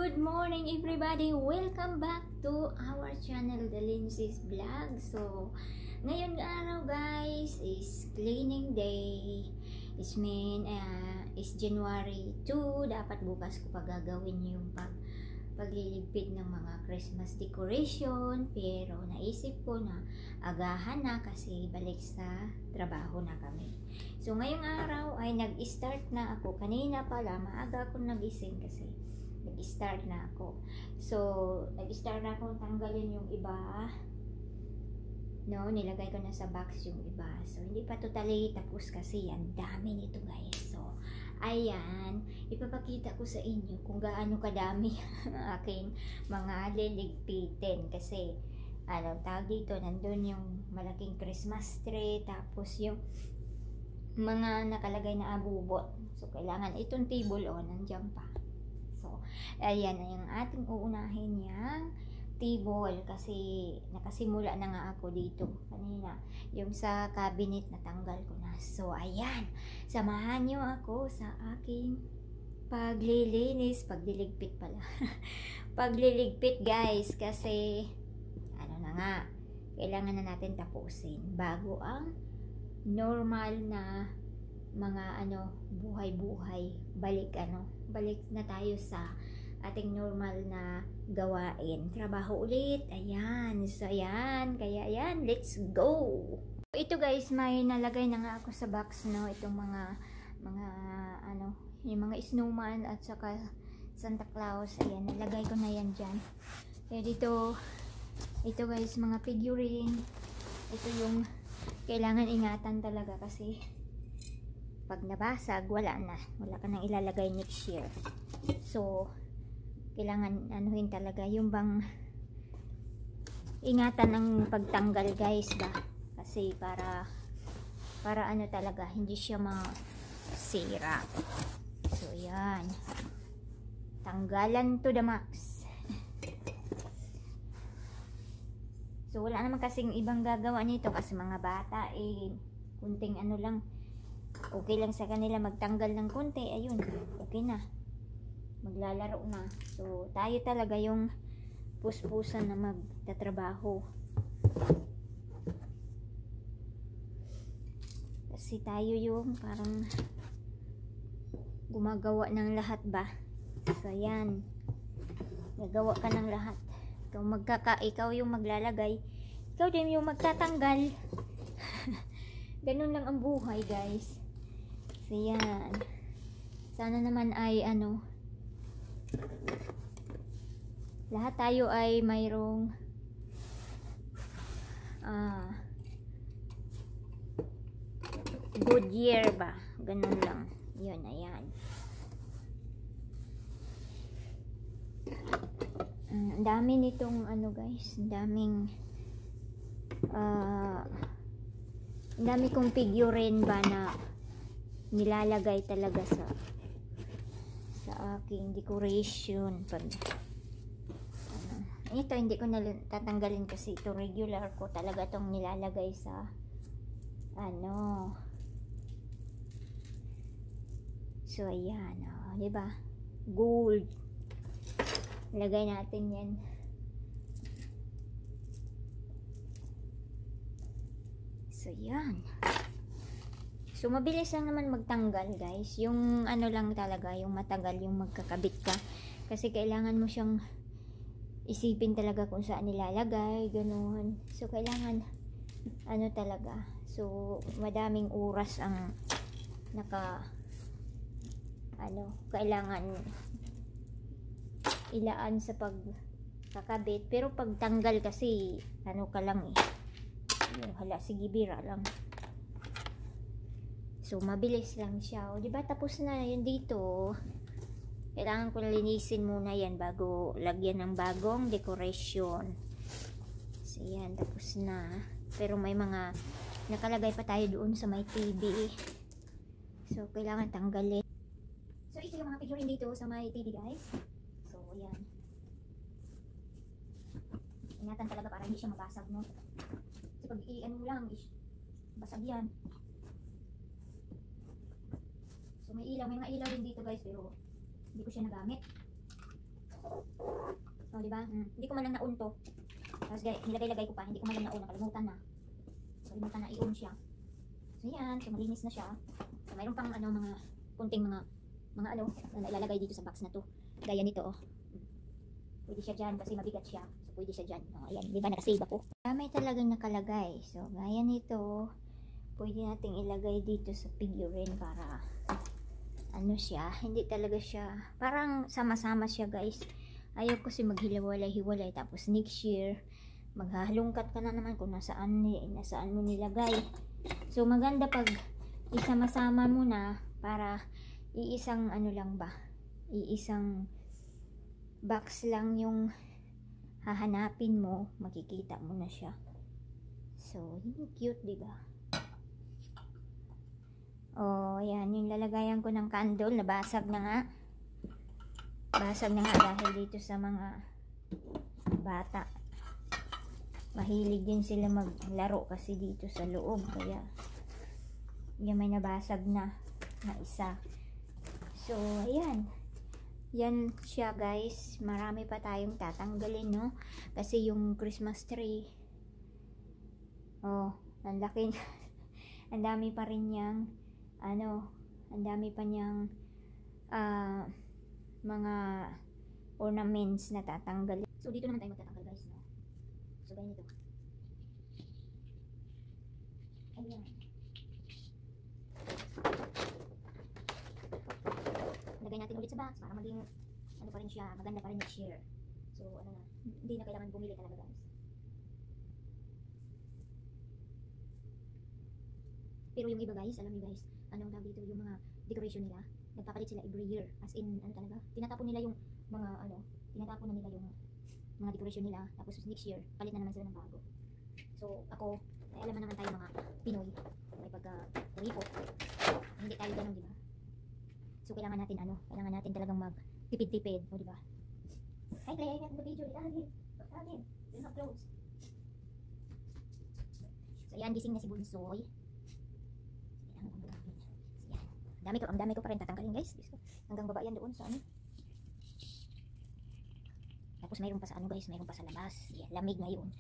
Good morning everybody! Welcome back to our channel, The Lindsay's Vlog. So, ngayon araw guys is cleaning day. Is January 2. Dapat bukas ko pa gagawin yung pagliligpit ng mga Christmas decoration. Pero naisip ko na agahan na kasi balik sa trabaho na kami. So, ngayong araw ay nag-start na ako. Kanina pala, maaga ako nagising kasi nag-start na ako. So, nag-start na ako tanggalin yung iba. No, nilagay ko na sa box yung iba. So, hindi pa totally tapos kasi ang dami nito guys. So, ayan. Ipapakita ko sa inyo kung gaano kadami ang aking mga liligpitin. Kasi, tawag dito, nandun yung malaking Christmas tree. Tapos yung mga nakalagay na abubot. So, kailangan itong table nandiyan pa. So, ayan na yung ating uunahin niyang table kasi nakasimula na nga ako dito kanina. Yung sa cabinet natanggal ko na. So, ayan. Samahan niyo ako sa aking pagliligpit pala. Pagliligpit guys kasi na nga, kailangan na natin tapusin bago ang normal na mga buhay-buhay, balik na tayo sa ating normal na gawain, trabaho ulit. Ayan, so ayan, kaya ayan, let's go. Ito guys, may nalagay na nga ako sa box, no, itong mga yung mga snowman at saka Santa Claus. Ayan, nalagay ko na yan dyan. Kaya ito guys, mga figurine. Ito yung kailangan ingatan talaga kasi pag nabasag, wala ka nang ilalagay next year. So, kailangan anuhin talaga yung bang ingatan ng pagtanggal guys ba? Kasi para talaga hindi siya masira. So, yan. Tanggalan to the max. So, wala naman kasing ibang gagawa nito kasi mga bata kunting lang. Okay lang sa kanila magtanggal ng konti. Ayun, okay na. Maglalaro na. So, tayo talaga yung puspusan na magtatrabaho. Kasi tayo yung parang gumagawa ng lahat ba. So, yan. Gagawa ka ng lahat. Ikaw yung maglalagay. Ikaw din yung magtatanggal. Ganun lang ang buhay guys. So, yan. Sana naman ay lahat tayo ay mayroong good year ba. Ganun lang. Yun, ayan. Ang dami nitong guys. Ang dami kong figurine ba na nilalagay talaga sa aking decoration. Ito hindi ko na tatanggalin kasi ito regular ko talaga tong nilalagay sa so ayan, diba? Gold. Lagay natin yan. So yan. So, mabilis lang naman magtanggal guys. Yung lang talaga, yung matagal yung magkakabit ka. Kasi kailangan mo siyang isipin talaga kung saan nilalagay, ganoon. So, kailangan talaga. So, madaming oras ang kailangan ilaan sa pagkakabit. Pero pag tanggal kasi, ka lang sige, bira lang. So, mabilis lang siya. O, diba, tapos na yun dito. Kailangan ko linisin muna yan bago lagyan ng bagong decoration. So, yan, tapos na. Pero may mga nakalagay pa tayo doon sa may TV. So, kailangan tanggalin. So, ito yung mga figurine dito sa may TV, guys. So, yan. Ingatan talaga para hindi siya mabasag, no? So, pag lang, basag yan. So, may mga ilaw din dito guys, pero hindi ko siya nagamit. O, diba? Hindi ko man lang na-on to. Tapos nilagay-lagay ko pa. Hindi ko man lang na-on. Nakalimutan na. Kalimutan na i-on siya. So, yan. So, malinis na siya. So, mayroon pang ano, mga kunting mga ano, na ilalagay dito sa box na to. Gaya nito, oh. Pwede siya dyan kasi mabigat siya. So, pwede siya dyan. O, ayan. Diba? Nakasave ako. May talagang nakalagay. So, gaya nito, pwede nating ilagay dito sa figurine para ano siya, hindi talaga siya, parang sama-sama siya guys. Ayaw kasi maghiwalay-hiwalay tapos next year maghahalungkat ka na naman kung nasaan mo nilagay. So maganda pag isama-sama mo na para iisang ano lang ba, iisang box lang yung hahanapin mo, makikita mo na siya. So yun, cute diba? Oh, ayan, yung lalagayan ko ng candle, nabasag na nga. Basag na nga dahil dito sa mga bata. Mahilig din sila maglaro kasi dito sa loob. Kaya, yan may nabasag na isa. So, ayan. Yan siya guys. Marami pa tayong tatanggalin, no? Kasi yung Christmas tree, oh, ang laki. Ang dami pa rin niyang ano, ang dami pa niyang mga ornaments na tatanggalin. So dito naman tayo magtatanggal guys, no? So gaya nito. Ayan. Lagay natin ulit sa box para maging ano pa rin siya, maganda pa rin next year. So ano na, hindi na kailangan bumili talaga guys. Pero yung iba guys, alam niyo guys, anong tawag dito, yung mga decoration nila, nagpapalit sila every year. As in, ano talaga, tinatapon nila yung mga, ano, tinatapon na nila yung mga decoration nila. Tapos next year, palit na naman sila ng bago. So, ako, ay alam naman tayo mga Pinoy, may pagka-ripot. Hindi tayo ganun, diba? So, kailangan natin, ano, kailangan natin talagang mag-tipid-tipid, o diba? Hi, play, I have the video, Dagin, you're not close. So, yan, gising na si Bunsoy. Ang dami ko pa rin tatanggalin guys. Hanggang baba yan doon sa ano. Tapos mayroon pa sa ano guys, mayroon pa sa labas. Yeah, lamig ngayon.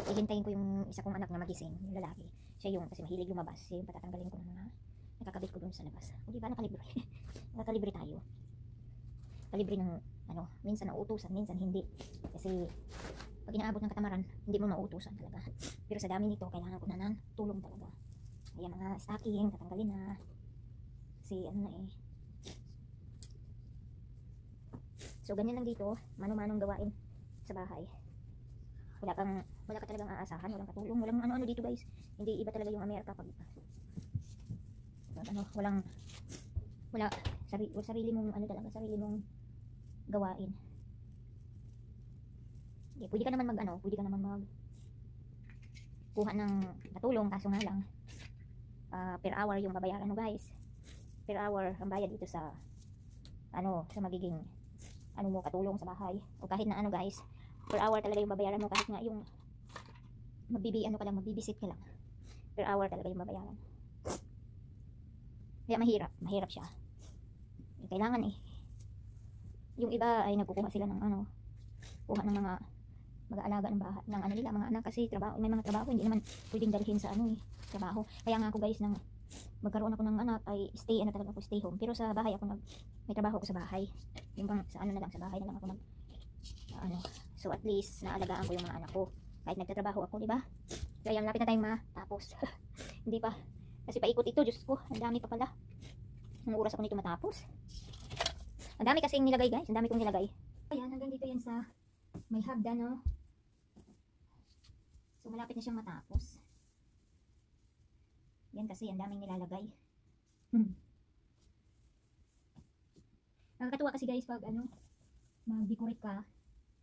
So, hihintayin ko yung isa kong anak na magising, yung lalaki. Siya yung, kasi mahilig lumabas. Siya yung patatanggalin ko ng mga nakakabit ko doon sa labas. O diba, nakalibre. Nakalibre tayo. Kalibre ng, ano, minsan nauutusan, minsan hindi. Kasi, pag inaabot ng katamaran, hindi mo mauutusan talaga. Pero sa dami nito, kailangan ko na ng tulong talaga. Ayan, mga stocking, tatanggalin na. Kasi ano na eh. So ganyan lang dito, mano-manong gawain sa bahay. Wala ka talagang aasahan, walang katulong, walang ano-ano dito guys. Hindi iba talaga yung Amerika pag ano, wala sarili mong ano talaga, sarili mong gawain. Okay, pwede ka naman mag kuha ng katulong, kaso nga lang per hour yung babayaran mo guys. Per hour ang bayad dito sa ano, sa magiging ano mo, katulong sa bahay. O kahit na ano guys, per hour talaga yung babayaran mo, kahit nga yung magbibisit ka lang. Per hour talaga yung babayaran. Kaya mahirap siya. Kailangan eh. Yung iba ay nagkukuha sila ng ano, kuha ng mga mag-aalaga ng bahay, ng ano nila, mga anak, kasi trabaho, may mga trabaho hindi naman pwedeng dalhin sa ano eh, trabaho. Kaya nga ako guys, nang magkaroon ako ng anak ay stay home. Pero sa bahay ako may trabaho ako sa bahay. Yung bang sa ano na lang, sa bahay na lang ako ano. So at least naalagaan ko yung mga anak ko kahit nagtatrabaho ako, di ba? Kaya lapit na tayong matapos. Hindi pa. Kasi paikot ito, Diyos ko, ang dami pa pala. Anong oras ako nito matapos? Ang dami kasing nilagay guys, ang dami kong nilagay. Ayan, hanggang dito yan sa may hagdan, no? So malapit na siyang matapos. Yan kasi ang daming nilalagay. Nakakatuwa kasi guys pag ano, mag-decorate ka,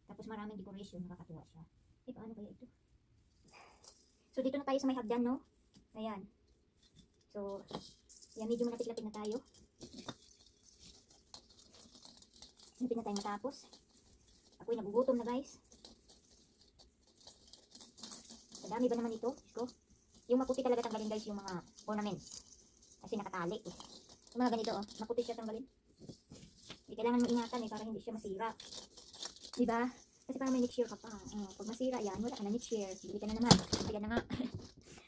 tapos maraming decoration, nakakatuwa siya. Eh, paano kaya ito? So dito na tayo sa may hagdan, no? Ayan. So, yan, medyo malapit-lapit na tayo. Malapit na tayo matapos. Ako'y nagugutom na guys. Madami ba naman ito? Isko? Yung maputi talaga tanggalin guys, yung mga ornaments. Kasi nakatali eh. Yung mga ganito oh, maputi siya tanggalin. kailangan mo ingatan para hindi siya masira. Diba? Kasi parang may next year ka pa. Pag masira yan, wala ka na next year. Bili ka na naman. Ayan na nga.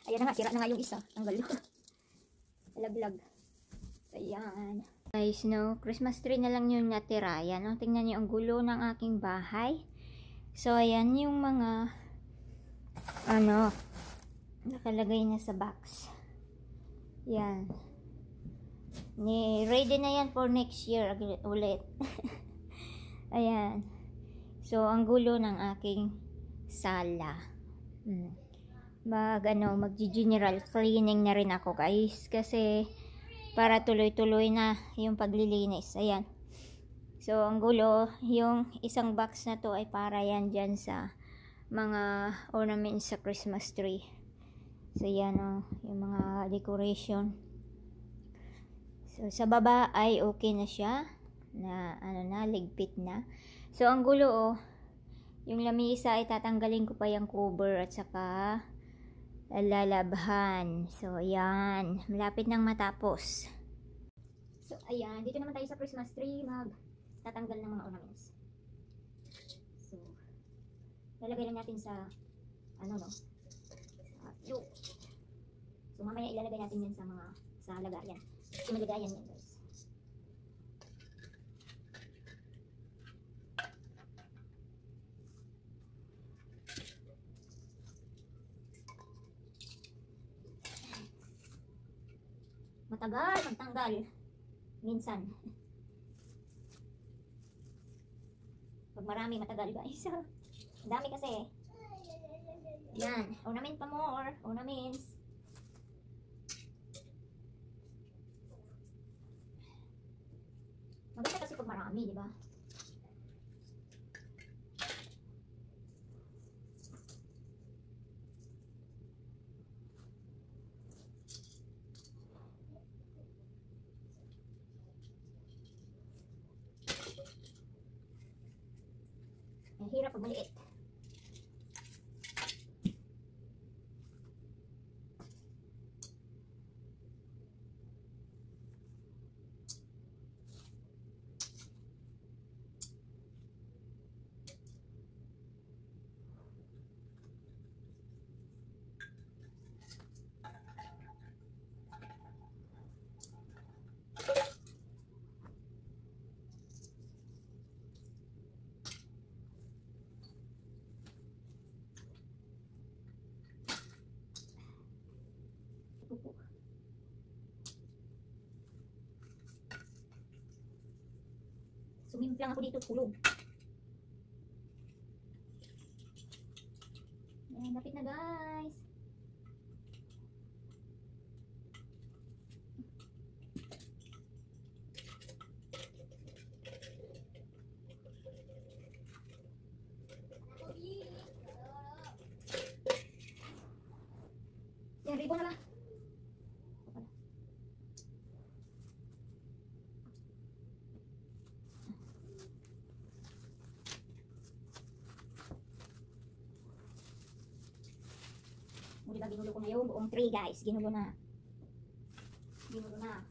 Ayan na nga, sira na nga yung isa. Tanggal. Laglag. So, ayan. Guys, no, Christmas tree na lang yung natira. Ayan, no? Tingnan niyo ang gulo ng aking bahay. So, ayan yung mga nakalagay na sa box. Yan. Ready na yan for next year ulit. Ayan. So, ang gulo ng aking sala. Mag-general cleaning na rin ako, guys. Kasi, para tuloy-tuloy na yung paglilinis. Ayan. So, ang gulo, yung isang box na to ay para yan dyan sa mga ornaments sa Christmas tree. So, yan yung mga decoration. So, sa baba ay okay na siya. Ligpit na. So, ang gulo, yung lamisa ay tatanggalin ko pa yung cover at saka lalabhan. So, ayan. Malapit nang matapos. So, ayan. Dito naman tayo sa Christmas tree. Tatanggal ng mga ornaments. So, lalagay lang natin sa So, mamaya ilalagay natin yan sa lagayan. Sa malagayan yan, guys. Matagal magtanggal. Minsan. Pag marami, matagal, guys. Ang dami kasi. Yan. Ornament pa more. Ornaments. Maganda kasi pag marami, di ba? Ang hirap pag maliit. Sumimplang ako dito, tulog. Ayan, lapit na, guys. Yan, ribbon na lang. Diba, ginulo ko na yung buong tree, guys. Ginulo na. Ginulo na.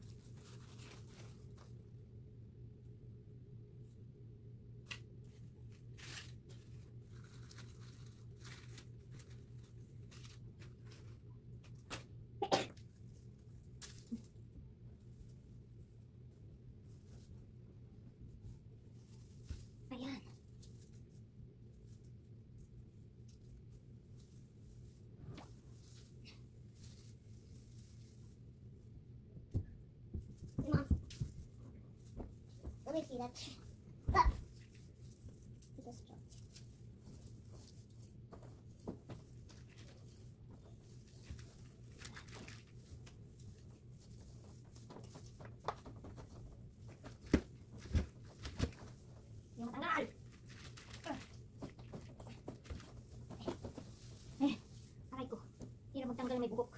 Ayan. Let me see that. Ah. This job. Yung matanggal. Aray ko. Hirap magtanggal, may bugok.